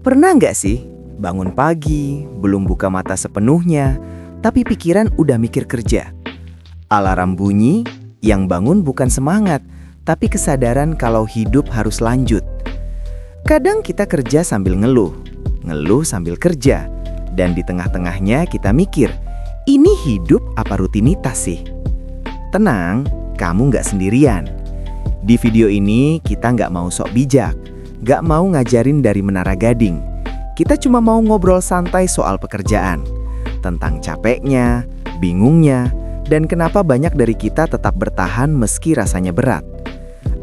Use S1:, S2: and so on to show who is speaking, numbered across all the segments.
S1: Pernah nggak sih bangun pagi, belum buka mata sepenuhnya, tapi pikiran udah mikir kerja? Alarm bunyi, yang bangun bukan semangat, tapi kesadaran kalau hidup harus lanjut. Kadang kita kerja sambil ngeluh, ngeluh sambil kerja, dan di tengah-tengahnya kita mikir, ini hidup apa rutinitas sih? Tenang, kamu nggak sendirian. Di video ini kita nggak mau sok bijak, nggak mau ngajarin dari Menara Gading. Kita cuma mau ngobrol santai soal pekerjaan, tentang capeknya, bingungnya, dan kenapa banyak dari kita tetap bertahan meski rasanya berat.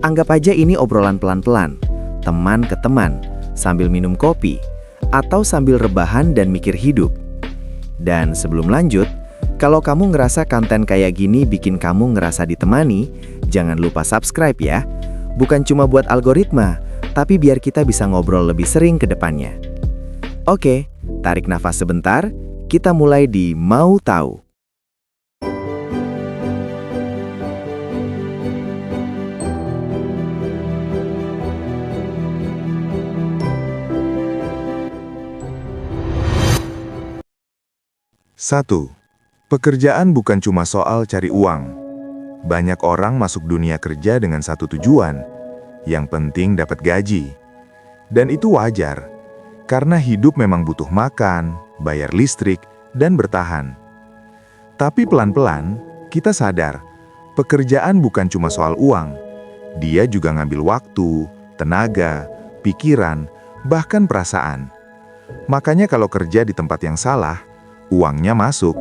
S1: Anggap aja ini obrolan pelan-pelan, teman ke teman, sambil minum kopi, atau sambil rebahan dan mikir hidup. Dan sebelum lanjut, kalau kamu ngerasa konten kayak gini bikin kamu ngerasa ditemani, jangan lupa subscribe ya. Bukan cuma buat algoritma, tapi biar kita bisa ngobrol lebih sering ke depannya. Oke, tarik nafas sebentar, kita mulai di Mau Tahu.
S2: Satu, pekerjaan bukan cuma soal cari uang. Banyak orang masuk dunia kerja dengan satu tujuan, yang penting dapat gaji. Dan itu wajar, karena hidup memang butuh makan, bayar listrik, dan bertahan. Tapi pelan-pelan, kita sadar, pekerjaan bukan cuma soal uang. Dia juga ngambil waktu, tenaga, pikiran, bahkan perasaan. Makanya kalau kerja di tempat yang salah, uangnya masuk,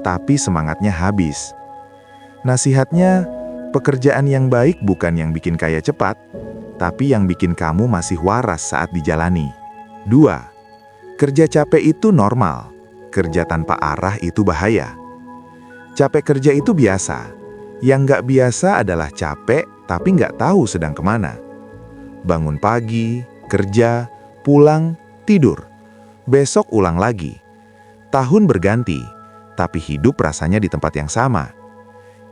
S2: tapi semangatnya habis. Nasihatnya, pekerjaan yang baik bukan yang bikin kaya cepat, tapi yang bikin kamu masih waras saat dijalani. 2. Kerja capek itu normal, kerja tanpa arah itu bahaya. Capek kerja itu biasa, yang nggak biasa adalah capek tapi nggak tahu sedang kemana. Bangun pagi, kerja, pulang, tidur. Besok ulang lagi. Tahun berganti, tapi hidup rasanya di tempat yang sama.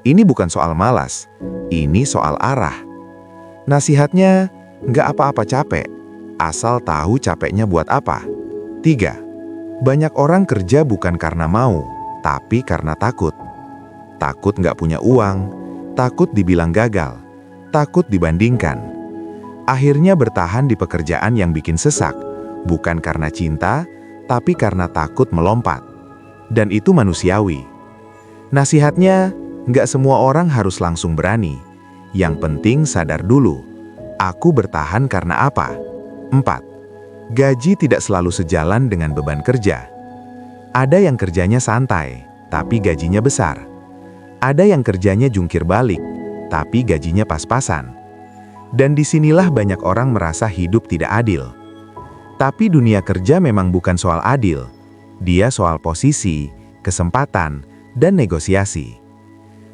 S2: Ini bukan soal malas, ini soal arah. Nasihatnya, nggak apa-apa capek, asal tahu capeknya buat apa. 3. Banyak orang kerja bukan karena mau, tapi karena takut. Takut nggak punya uang, takut dibilang gagal, takut dibandingkan. Akhirnya bertahan di pekerjaan yang bikin sesak, bukan karena cinta, tapi karena takut melompat. Dan itu manusiawi. Nasihatnya, nggak semua orang harus langsung berani. Yang penting sadar dulu, aku bertahan karena apa? 4. Gaji tidak selalu sejalan dengan beban kerja. Ada yang kerjanya santai, tapi gajinya besar. Ada yang kerjanya jungkir balik, tapi gajinya pas-pasan. Dan disinilah banyak orang merasa hidup tidak adil. Tapi dunia kerja memang bukan soal adil. Dia soal posisi, kesempatan, dan negosiasi.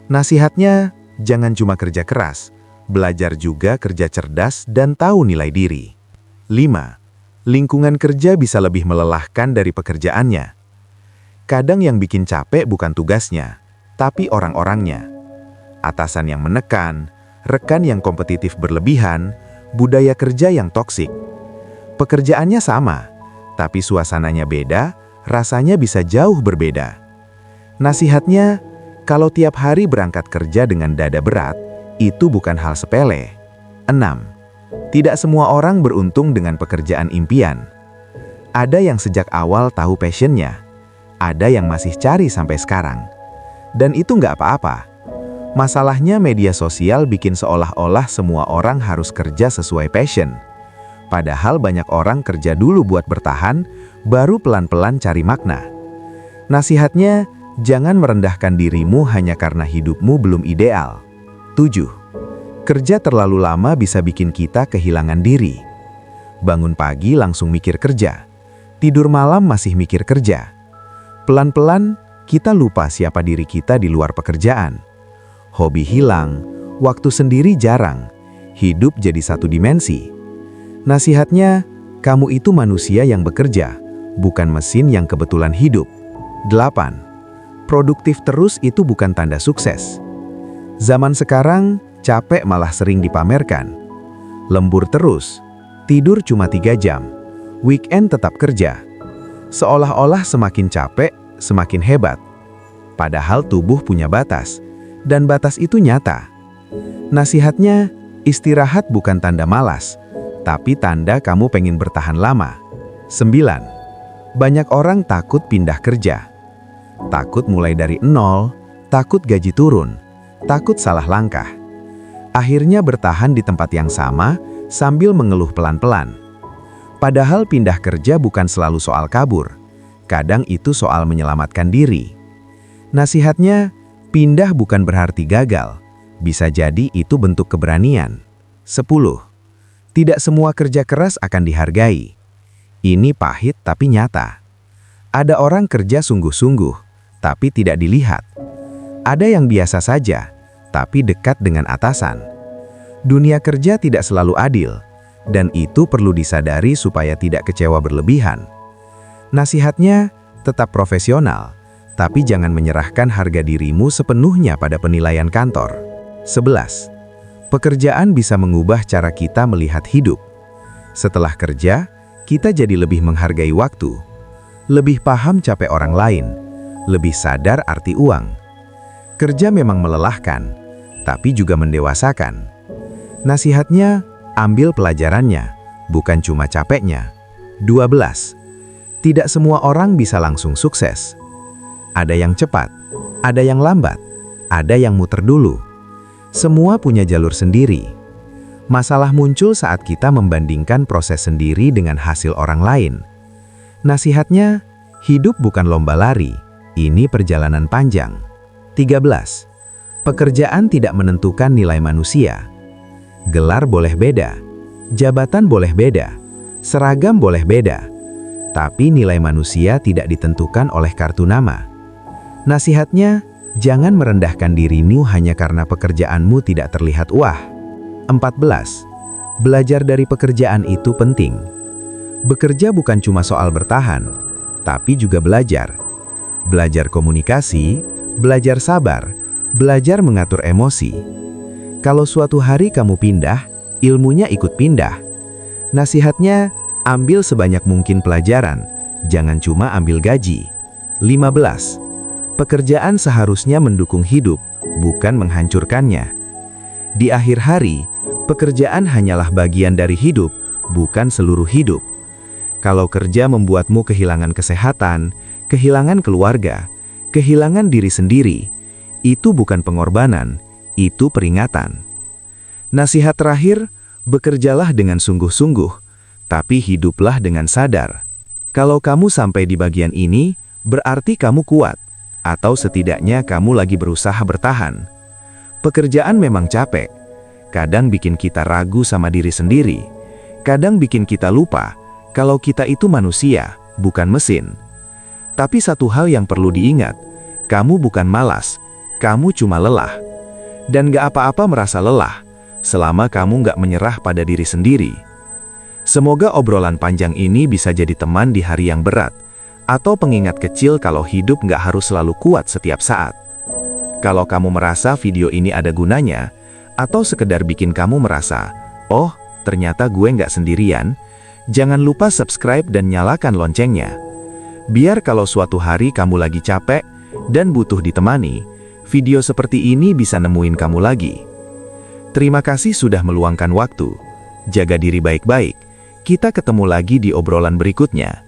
S2: Nasihatnya, jangan cuma kerja keras, belajar juga kerja cerdas dan tahu nilai diri. 5. Lingkungan kerja bisa lebih melelahkan dari pekerjaannya. Kadang yang bikin capek bukan tugasnya, tapi orang-orangnya. Atasan yang menekan, rekan yang kompetitif berlebihan, budaya kerja yang toksik. Pekerjaannya sama, tapi suasananya beda, rasanya bisa jauh berbeda. Nasihatnya, kalau tiap hari berangkat kerja dengan dada berat, itu bukan hal sepele. 6. Tidak semua orang beruntung dengan pekerjaan impian. Ada yang sejak awal tahu passionnya, ada yang masih cari sampai sekarang. Dan itu nggak apa-apa. Masalahnya media sosial bikin seolah-olah semua orang harus kerja sesuai passion. Padahal banyak orang kerja dulu buat bertahan, baru pelan-pelan cari makna. Nasihatnya, jangan merendahkan dirimu hanya karena hidupmu belum ideal. 7. Kerja terlalu lama bisa bikin kita kehilangan diri. Bangun pagi langsung mikir kerja. Tidur malam masih mikir kerja. Pelan-pelan, kita lupa siapa diri kita di luar pekerjaan. Hobi hilang, waktu sendiri jarang. Hidup jadi satu dimensi. Nasihatnya, kamu itu manusia yang bekerja, bukan mesin yang kebetulan hidup. 8. Produktif terus itu bukan tanda sukses. Zaman sekarang, capek malah sering dipamerkan. Lembur terus, tidur cuma 3 jam.
S3: weekend tetap kerja. Seolah-olah semakin capek, semakin hebat. Padahal tubuh punya batas, dan batas itu nyata. Nasihatnya, istirahat bukan tanda malas, tapi tanda kamu pengen bertahan lama. 9. Banyak orang takut pindah kerja. Takut mulai dari nol, takut gaji turun, takut salah langkah. Akhirnya bertahan di tempat yang sama sambil mengeluh pelan-pelan. Padahal pindah kerja bukan selalu soal kabur. Kadang itu soal menyelamatkan diri. Nasihatnya, pindah bukan berarti gagal. Bisa jadi itu bentuk keberanian. 10. Tidak semua kerja keras akan dihargai. Ini pahit tapi nyata. Ada orang kerja sungguh-sungguh, tapi tidak dilihat. Ada yang biasa saja, tapi dekat dengan atasan. Dunia kerja tidak selalu adil, dan itu perlu disadari supaya tidak kecewa berlebihan. Nasihatnya, tetap profesional, tapi jangan menyerahkan harga dirimu sepenuhnya pada penilaian kantor. 11. Pekerjaan bisa mengubah cara kita melihat hidup. Setelah kerja, kita jadi lebih menghargai waktu, lebih paham capek orang lain, lebih sadar arti uang. Kerja memang melelahkan, tapi juga mendewasakan. Nasihatnya, ambil pelajarannya, bukan cuma capeknya. 12. Tidak semua orang bisa langsung sukses. Ada yang cepat, ada yang lambat, ada yang muter dulu. Semua punya jalur sendiri. Masalah muncul saat kita membandingkan proses sendiri dengan hasil orang lain. Nasihatnya, hidup bukan lomba lari, ini perjalanan panjang. 13. Pekerjaan tidak menentukan nilai manusia. Gelar boleh beda, jabatan boleh beda, seragam boleh beda, tapi nilai manusia tidak ditentukan oleh kartu nama. Nasihatnya, jangan merendahkan dirimu hanya karena pekerjaanmu tidak terlihat wah. 14. Belajar dari pekerjaan itu penting. Bekerja bukan cuma soal bertahan, tapi juga belajar. Belajar komunikasi, belajar sabar, belajar mengatur emosi. Kalau suatu hari kamu pindah, ilmunya ikut pindah. Nasihatnya, ambil sebanyak mungkin pelajaran, jangan cuma ambil gaji. 15. Pekerjaan seharusnya mendukung hidup, bukan menghancurkannya. Di akhir hari, pekerjaan hanyalah bagian dari hidup, bukan seluruh hidup. Kalau kerja membuatmu kehilangan kesehatan, kehilangan keluarga, kehilangan diri sendiri, itu bukan pengorbanan, itu peringatan. Nasihat terakhir, bekerjalah dengan sungguh-sungguh, tapi hiduplah dengan sadar. Kalau kamu sampai di bagian ini, berarti kamu kuat, atau setidaknya kamu lagi berusaha bertahan. Pekerjaan memang capek, kadang bikin kita ragu sama diri sendiri, kadang bikin kita lupa kalau kita itu manusia, bukan mesin. Tapi satu hal yang perlu diingat, kamu bukan malas, kamu cuma lelah. Dan gak apa-apa merasa lelah, selama kamu gak menyerah pada diri sendiri. Semoga obrolan panjang ini bisa jadi teman di hari yang berat, atau pengingat kecil kalau hidup gak harus selalu kuat setiap saat. Kalau kamu merasa video ini ada gunanya, atau sekedar bikin kamu merasa, oh, ternyata gue nggak sendirian, jangan lupa subscribe dan nyalakan loncengnya. Biar kalau suatu hari kamu lagi capek dan butuh ditemani, video seperti ini bisa nemuin kamu lagi. Terima kasih sudah meluangkan waktu. Jaga diri baik-baik. Kita ketemu lagi di obrolan berikutnya.